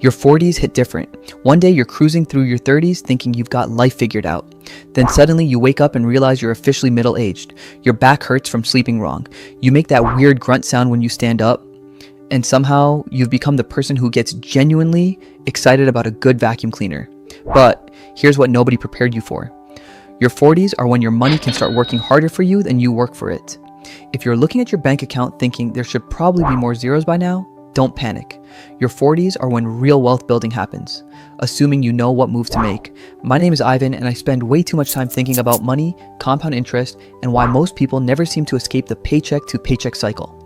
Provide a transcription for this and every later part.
Your 40s hit different. One day you're cruising through your 30s thinking you've got life figured out. Then suddenly you wake up and realize you're officially middle-aged. Your back hurts from sleeping wrong. You make that weird grunt sound when you stand up. And somehow you've become the person who gets genuinely excited about a good vacuum cleaner. But here's what nobody prepared you for. Your 40s are when your money can start working harder for you than you work for it. If you're looking at your bank account thinking there should probably be more zeros by now, don't panic. Your 40s are when real wealth building happens, assuming you know what move to make. My name is Ivan, and I spend way too much time thinking about money, compound interest, and why most people never seem to escape the paycheck to paycheck cycle.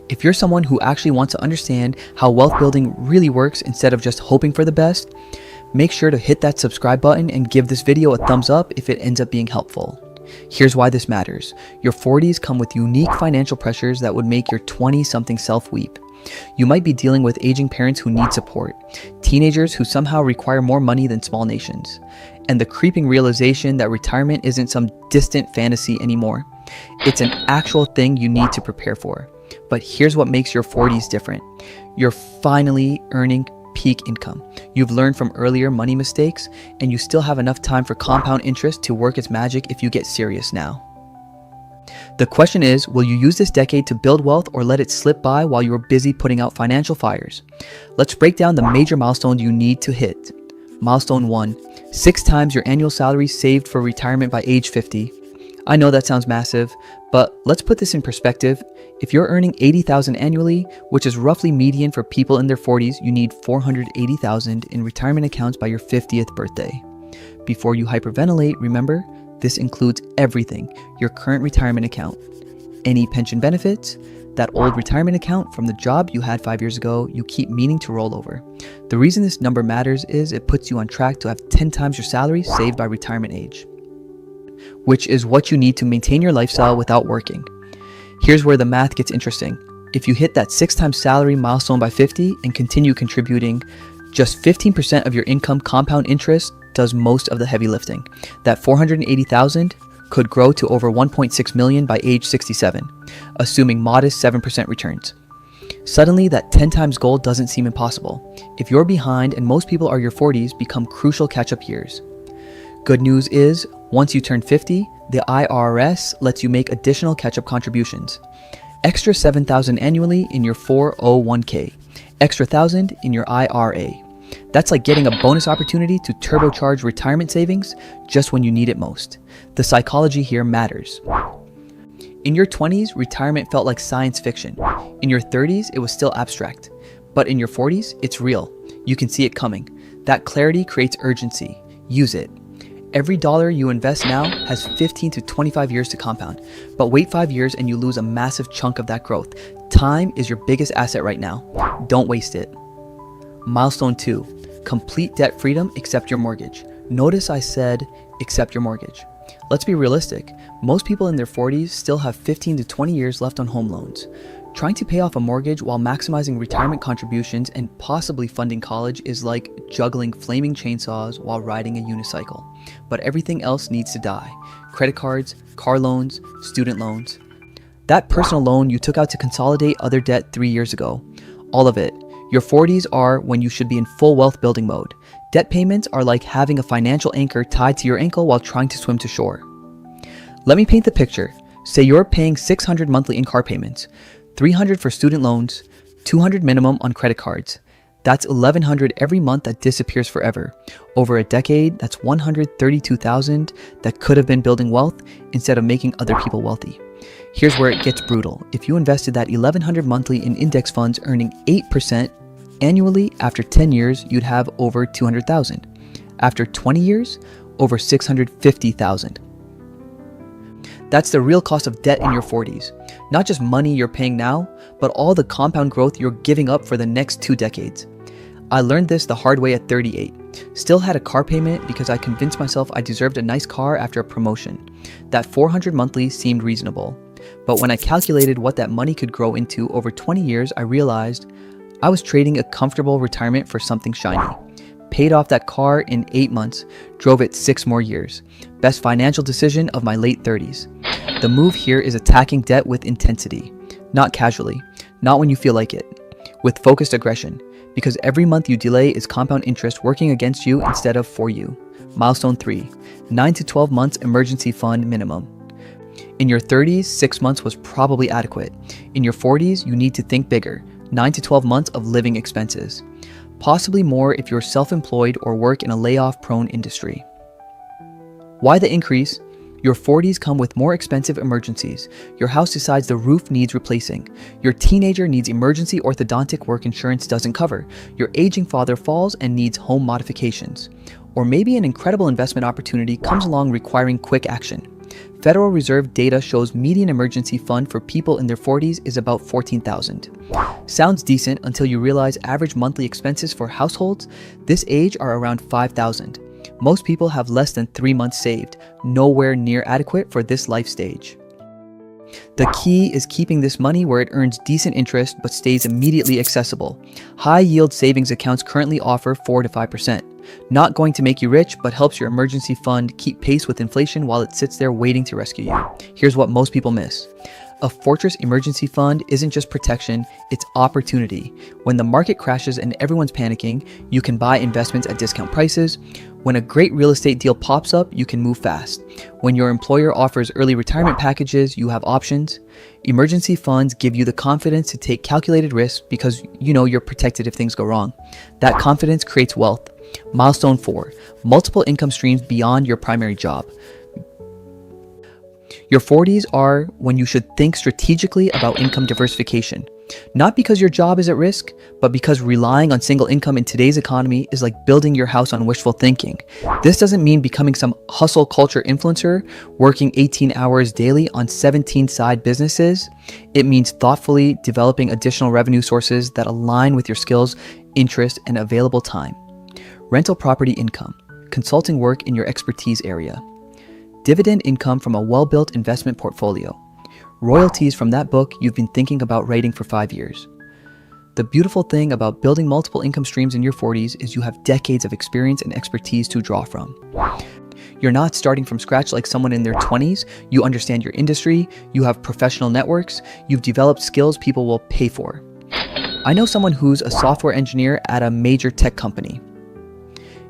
If you're someone who actually wants to understand how wealth building really works instead of just hoping for the best, make sure to hit that subscribe button and give this video a thumbs up if it ends up being helpful. Here's why this matters. Your 40s come with unique financial pressures that would make your 20-something self weep. You might be dealing with aging parents who need support, teenagers who somehow require more money than small nations, and the creeping realization that retirement isn't some distant fantasy anymore. It's an actual thing you need to prepare for. But here's what makes your 40s different. You're finally earning peak income. You've learned from earlier money mistakes, and you still have enough time for compound interest to work its magic if you get serious now. The question is, will you use this decade to build wealth or let it slip by while you're busy putting out financial fires? Let's break down the major milestones you need to hit. Milestone 1, 6 times your annual salary saved for retirement by age 50. I know that sounds massive, but let's put this in perspective. If you're earning $80,000 annually, which is roughly median for people in their 40s, you need $480,000 in retirement accounts by your 50th birthday. Before you hyperventilate, remember, this includes everything: your current retirement account, any pension benefits, that old retirement account from the job you had 5 years ago you keep meaning to roll over. The reason this number matters is it puts you on track to have 10 times your salary saved by retirement age, which is what you need to maintain your lifestyle without working. Here's where the math gets interesting. If you hit that 6 times salary milestone by 50 and continue contributing, just 15% of your income compound interest does most of the heavy lifting. That $480,000 could grow to over $1.6 million by age 67, assuming modest 7% returns. Suddenly, that 10 times goal doesn't seem impossible. If you're behind, and most people are your 40s, become crucial catch-up years. Good news is, once you turn 50, the IRS lets you make additional catch-up contributions. Extra $7,000 annually in your 401k, extra $1,000 in your IRA. That's like getting a bonus opportunity to turbocharge retirement savings just when you need it most. The psychology here matters. In your 20s, retirement felt like science fiction. In your 30s, it was still abstract. But in your 40s, it's real. You can see it coming. That clarity creates urgency. Use it. Every dollar you invest now has 15 to 25 years to compound. But wait 5 years and you lose a massive chunk of that growth. Time is your biggest asset right now. Don't waste it. Milestone 2, complete debt freedom except your mortgage. Notice I said except your mortgage. Let's be realistic. Most people in their 40s still have 15 to 20 years left on home loans. Trying to pay off a mortgage while maximizing retirement contributions and possibly funding college is like juggling flaming chainsaws while riding a unicycle. But everything else needs to die. Credit cards, car loans, student loans. That personal loan you took out to consolidate other debt 3 years ago. All of it. Your 40s are when you should be in full wealth building mode. Debt payments are like having a financial anchor tied to your ankle while trying to swim to shore. Let me paint the picture. Say you're paying $600 monthly in car payments, $300 for student loans, $200 minimum on credit cards. That's $1,100 every month that disappears forever. Over a decade, that's $132,000 that could have been building wealth instead of making other people wealthy. Here's where it gets brutal. If you invested that $1,100 monthly in index funds earning 8% annually, after 10 years, you'd have over $200,000. After 20 years, over $650,000. That's the real cost of debt in your 40s. Not just money you're paying now, but all the compound growth you're giving up for the next 2 decades. I learned this the hard way at 38. Still had a car payment because I convinced myself I deserved a nice car after a promotion. That $400 monthly seemed reasonable. But when I calculated what that money could grow into over 20 years, I realized I was trading a comfortable retirement for something shiny. Paid off that car in 8 months, drove it 6 more years. Best financial decision of my late 30s. The move here is attacking debt with intensity, not casually, not when you feel like it, with focused aggression. because every month you delay is compound interest working against you instead of for you. Milestone 3, 9 to 12 months emergency fund minimum. In your 30s, 6 months was probably adequate. In your 40s, you need to think bigger, 9 to 12 months of living expenses. Possibly more if you're self-employed or work in a layoff-prone industry. Why the increase? Your 40s come with more expensive emergencies. Your house decides the roof needs replacing. Your teenager needs emergency orthodontic work insurance doesn't cover. Your aging father falls and needs home modifications. Or maybe an incredible investment opportunity comes along requiring quick action. Federal Reserve data shows median emergency fund for people in their 40s is about $14,000. Sounds decent until you realize average monthly expenses for households this age are around $5,000. Most people have less than 3 months saved, nowhere near adequate for this life stage. The key is keeping this money where it earns decent interest but stays immediately accessible. High-yield savings accounts currently offer 4 to 5%. Not going to make you rich, but helps your emergency fund keep pace with inflation while it sits there waiting to rescue you. Here's what most people miss. A fortress emergency fund isn't just protection, it's opportunity. When the market crashes and everyone's panicking, you can buy investments at discount prices. When a great real estate deal pops up, you can move fast. When your employer offers early retirement packages, you have options. Emergency funds give you the confidence to take calculated risks because you know you're protected if things go wrong. That confidence creates wealth. Milestone 4, multiple income streams beyond your primary job. Your 40s are when you should think strategically about income diversification. Not because your job is at risk, but because relying on single income in today's economy is like building your house on wishful thinking. This doesn't mean becoming some hustle culture influencer, working 18 hours daily on 17 side businesses. It means thoughtfully developing additional revenue sources that align with your skills, interests, and available time. Rental property income, consulting work in your expertise area. Dividend income from a well-built investment portfolio. Royalties from that book you've been thinking about writing for 5 years. The beautiful thing about building multiple income streams in your 40s is you have decades of experience and expertise to draw from. You're not starting from scratch like someone in their 20s. You understand your industry, you have professional networks, you've developed skills people will pay for. I know someone who's a software engineer at a major tech company.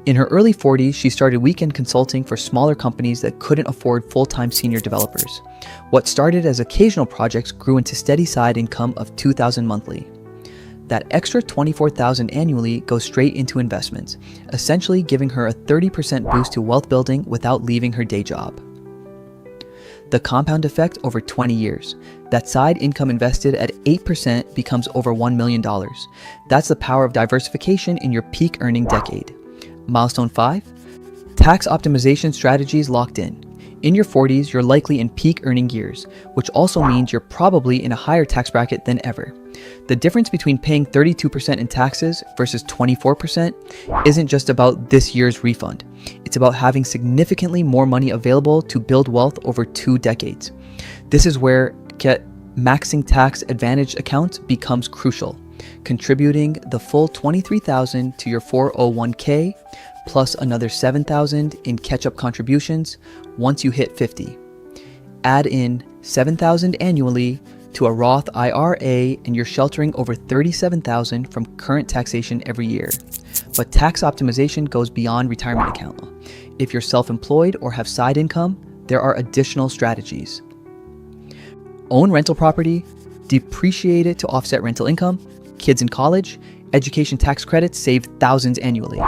In her early 40s, she started weekend consulting for smaller companies that couldn't afford full-time senior developers. What started as occasional projects grew into steady side income of $2,000 monthly. That extra $24,000 annually goes straight into investments, essentially giving her a 30% boost to wealth building without leaving her day job. The compound effect over 20 years. That side income invested at 8% becomes over $1 million. That's the power of diversification in your peak earning decade. Milestone 5, tax optimization strategies locked in. In your 40s, you're likely in peak earning years, which also means you're probably in a higher tax bracket than ever. The difference between paying 32% in taxes versus 24% isn't just about this year's refund. It's about having significantly more money available to build wealth over 2 decades. This is where maxing tax advantage accounts becomes crucial. Contributing the full $23,000 to your 401k plus another $7,000 in catch-up contributions once you hit 50. Add in $7,000 annually to a Roth IRA and you're sheltering over $37,000 from current taxation every year. But tax optimization goes beyond retirement account. If you're self-employed or have side income, there are additional strategies. Own rental property, depreciate it to offset rental income. Kids in college, education tax credits save thousands annually.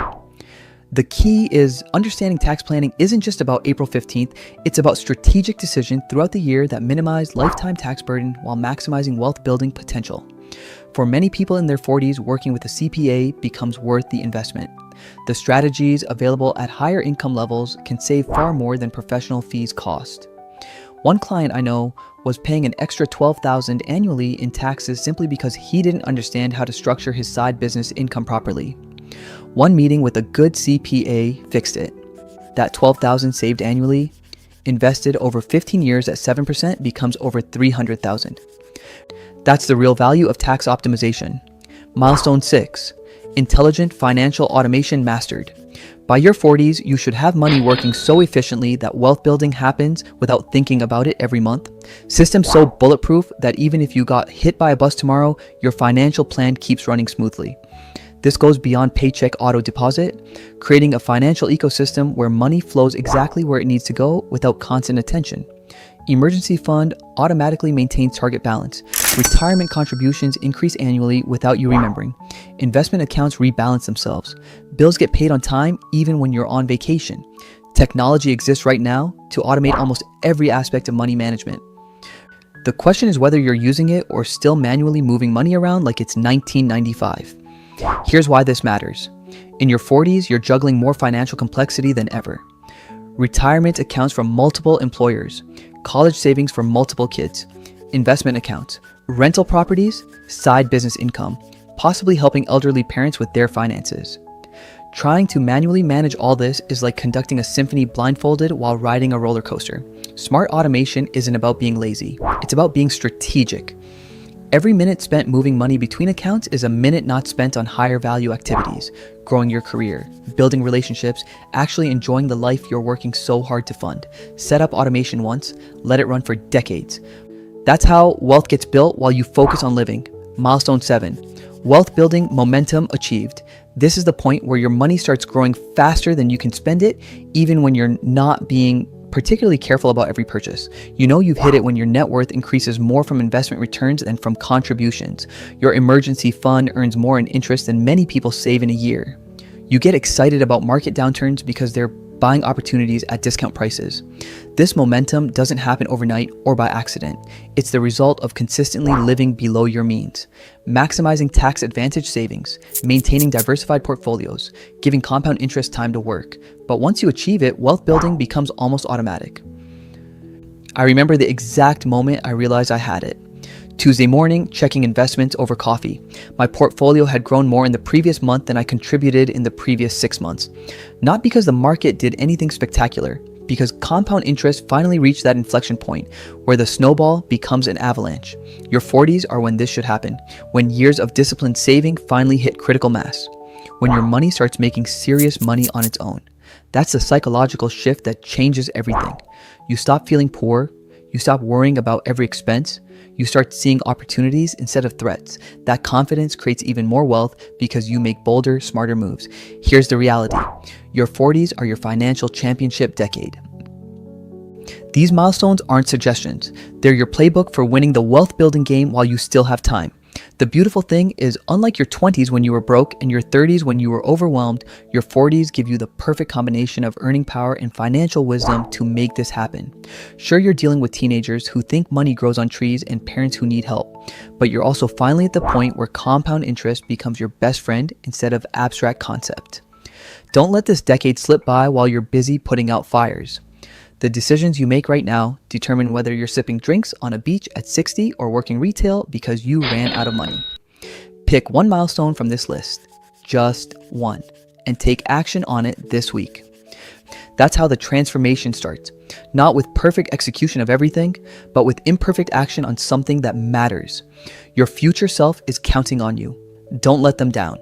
The key is understanding tax planning isn't just about April 15th, it's about strategic decisions throughout the year that minimize lifetime tax burden while maximizing wealth building potential. For many people in their 40s, working with a CPA becomes worth the investment. The strategies available at higher income levels can save far more than professional fees cost. One client I know was paying an extra $12,000 annually in taxes simply because he didn't understand how to structure his side business income properly. One meeting with a good CPA fixed it. That $12,000 saved annually, invested over 15 years at 7% becomes over $300,000. That's the real value of tax optimization. Milestone 6, intelligent financial automation mastered. By your 40s, you should have money working so efficiently that wealth building happens without thinking about it every month. Systems so bulletproof that even if you got hit by a bus tomorrow, your financial plan keeps running smoothly. This goes beyond paycheck auto deposit, creating a financial ecosystem where money flows exactly where it needs to go without constant attention. Emergency fund automatically maintains target balance. Retirement contributions increase annually without you remembering. Investment accounts rebalance themselves. Bills get paid on time even when you're on vacation. Technology exists right now to automate almost every aspect of money management. The question is whether you're using it or still manually moving money around like it's 1995. Here's why this matters. In your 40s, you're juggling more financial complexity than ever. Retirement accounts from multiple employers, college savings for multiple kids, investment accounts, rental properties, side business income, possibly helping elderly parents with their finances. Trying to manually manage all this is like conducting a symphony blindfolded while riding a roller coaster. Smart automation isn't about being lazy, it's about being strategic. Every minute spent moving money between accounts is a minute not spent on higher value activities, growing your career, building relationships, actually enjoying the life you're working so hard to fund. Set up automation once, let it run for decades. That's how wealth gets built while you focus on living. Milestone 7. Wealth building momentum achieved. This is the point where your money starts growing faster than you can spend it, even when you're not being particularly careful about every purchase. You know you've hit it when your net worth increases more from investment returns than from contributions. Your emergency fund earns more in interest than many people save in a year. You get excited about market downturns because they're buying opportunities at discount prices. This momentum doesn't happen overnight or by accident. It's the result of consistently living below your means, maximizing tax advantage savings, maintaining diversified portfolios, giving compound interest time to work. But once you achieve it, wealth building becomes almost automatic. I remember the exact moment I realized I had it. Tuesday morning, checking investments over coffee. My portfolio had grown more in the previous month than I contributed in the previous 6 months. Not because the market did anything spectacular, because compound interest finally reached that inflection point where the snowball becomes an avalanche. Your 40s are when this should happen, when years of disciplined saving finally hit critical mass, when your money starts making serious money on its own. That's the psychological shift that changes everything. You stop feeling poor, you stop worrying about every expense, you start seeing opportunities instead of threats. That confidence creates even more wealth because you make bolder, smarter moves. Here's the reality. Your 40s are your financial championship decade. These milestones aren't suggestions. They're your playbook for winning the wealth building game while you still have time. The beautiful thing is, unlike your 20s when you were broke and your 30s when you were overwhelmed, your 40s give you the perfect combination of earning power and financial wisdom to make this happen. Sure, you're dealing with teenagers who think money grows on trees and parents who need help, but you're also finally at the point where compound interest becomes your best friend instead of abstract concept. Don't let this decade slip by while you're busy putting out fires. The decisions you make right now determine whether you're sipping drinks on a beach at 60 or working retail because you ran out of money. Pick one milestone from this list, just one, and take action on it this week. That's how the transformation starts, not with perfect execution of everything, but with imperfect action on something that matters. Your future self is counting on you. Don't let them down.